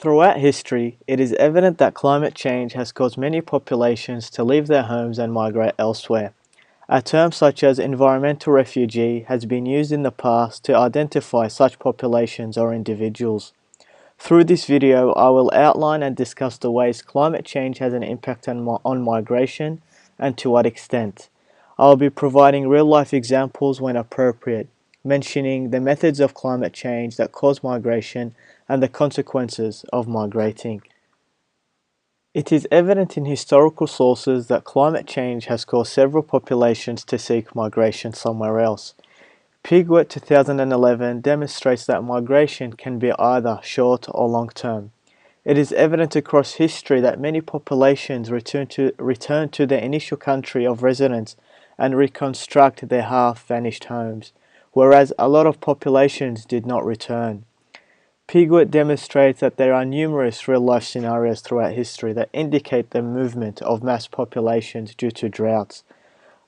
Throughout history, it is evident that climate change has caused many populations to leave their homes and migrate elsewhere. A term such as environmental refugee has been used in the past to identify such populations or individuals. Through this video, I will outline and discuss the ways climate change has an impact on migration and to what extent. I will be providing real-life examples when appropriate, mentioning the methods of climate change that cause migration and the consequences of migrating. It is evident in historical sources that climate change has caused several populations to seek migration somewhere else. Piglet 2011 demonstrates that migration can be either short or long term. It is evident across history that many populations return to their initial country of residence and reconstruct their half-vanished homes, whereas a lot of populations did not return. Piglet demonstrates that there are numerous real-life scenarios throughout history that indicate the movement of mass populations due to droughts.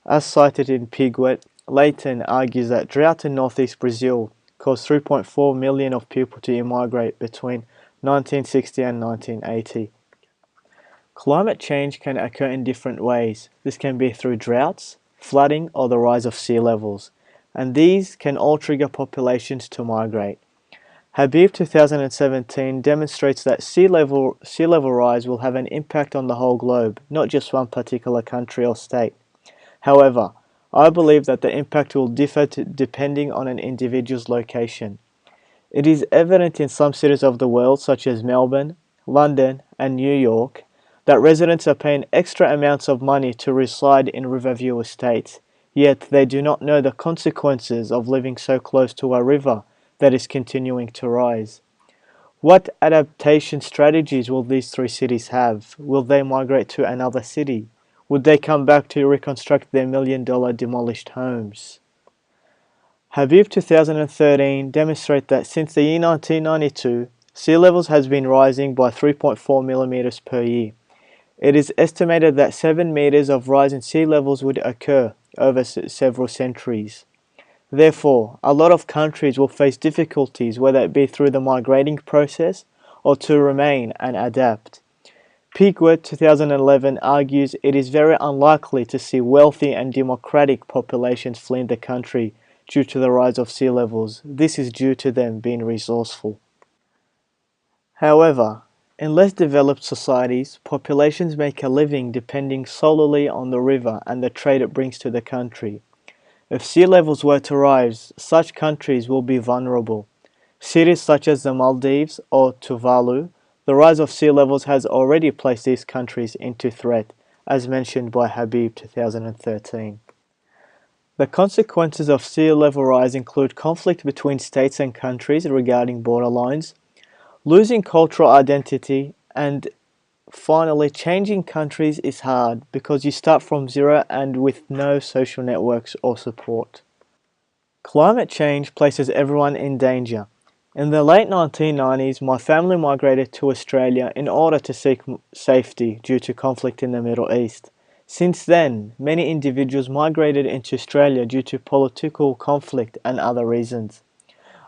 As cited in Piglet, Leighton argues that drought in northeast Brazil caused 3.4 million of people to immigrate between 1960 and 1980. Climate change can occur in different ways. This can be through droughts, flooding, or the rise of sea levels, and these can all trigger populations to migrate. Habib 2017 demonstrates that sea level rise will have an impact on the whole globe, not just one particular country or state. However, I believe that the impact will differ depending on an individual's location. It is evident in some cities of the world, such as Melbourne, London, and New York, that residents are paying extra amounts of money to reside in Riverview estates, yet they do not know the consequences of living so close to a river that is continuing to rise. What adaptation strategies will these three cities have? Will they migrate to another city? Would they come back to reconstruct their million-dollar demolished homes? Habib 2013 demonstrates that since the year 1992, sea levels has been rising by 3.4 millimeters per year. It is estimated that 7 meters of rise in sea levels would occur over several centuries. Therefore, a lot of countries will face difficulties, whether it be through the migrating process or to remain and adapt. Piglet 2011 argues it is very unlikely to see wealthy and democratic populations fleeing the country due to the rise of sea levels. This is due to them being resourceful. However, in less developed societies, populations make a living depending solely on the river and the trade it brings to the country. If sea levels were to rise, such countries will be vulnerable. Cities such as the Maldives or Tuvalu, the rise of sea levels has already placed these countries into threat, as mentioned by Habib 2013. The consequences of sea level rise include conflict between states and countries regarding borderlines, losing cultural identity, and finally, changing countries is hard because you start from zero and with no social networks or support. Climate change places everyone in danger. In the late 1990s, my family migrated to Australia in order to seek safety due to conflict in the Middle East. Since then, many individuals migrated into Australia due to political conflict and other reasons.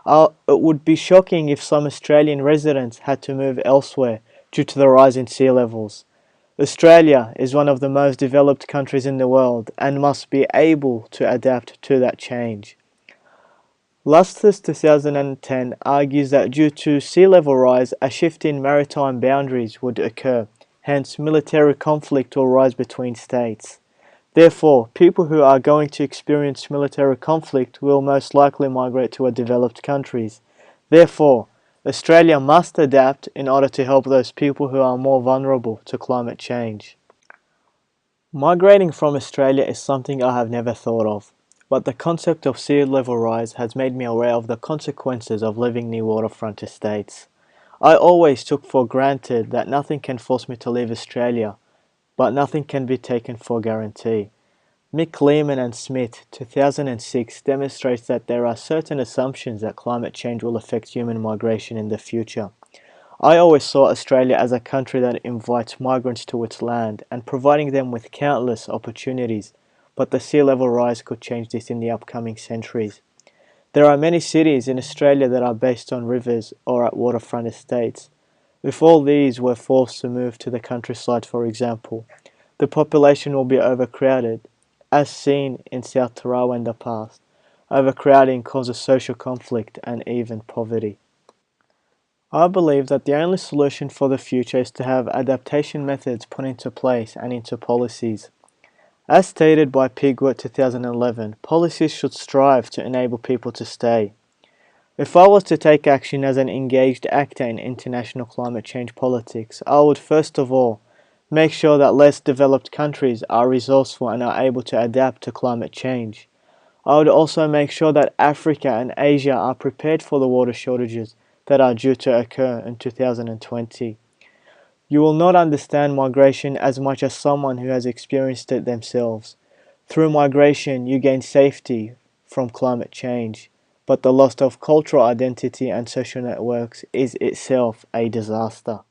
It would be shocking if some Australian residents had to move elsewhere due to the rise in sea levels. Australia is one of the most developed countries in the world and must be able to adapt to that change. Lustus 2010 argues that due to sea level rise, a shift in maritime boundaries would occur, hence military conflict will rise between states. Therefore, people who are going to experience military conflict will most likely migrate to developed countries. Therefore, Australia must adapt in order to help those people who are more vulnerable to climate change. Migrating from Australia is something I have never thought of, but the concept of sea level rise has made me aware of the consequences of living near waterfront estates. I always took for granted that nothing can force me to leave Australia, but nothing can be taken for guarantee. Mick Lehman and Smith 2006 demonstrates that there are certain assumptions that climate change will affect human migration in the future. I always saw Australia as a country that invites migrants to its land and providing them with countless opportunities, but the sea level rise could change this in the upcoming centuries. There are many cities in Australia that are based on rivers or at waterfront estates. If all these were forced to move to the countryside, for example, the population will be overcrowded, as seen in South Tarawa in the past. Overcrowding causes social conflict and even poverty. I believe that the only solution for the future is to have adaptation methods put into place and into policies. As stated by Pigwood 2011, policies should strive to enable people to stay. If I was to take action as an engaged actor in international climate change politics, I would first of all make sure that less developed countries are resourceful and are able to adapt to climate change. I would also make sure that Africa and Asia are prepared for the water shortages that are due to occur in 2020. You will not understand migration as much as someone who has experienced it themselves. Through migration, you gain safety from climate change, but the loss of cultural identity and social networks is itself a disaster.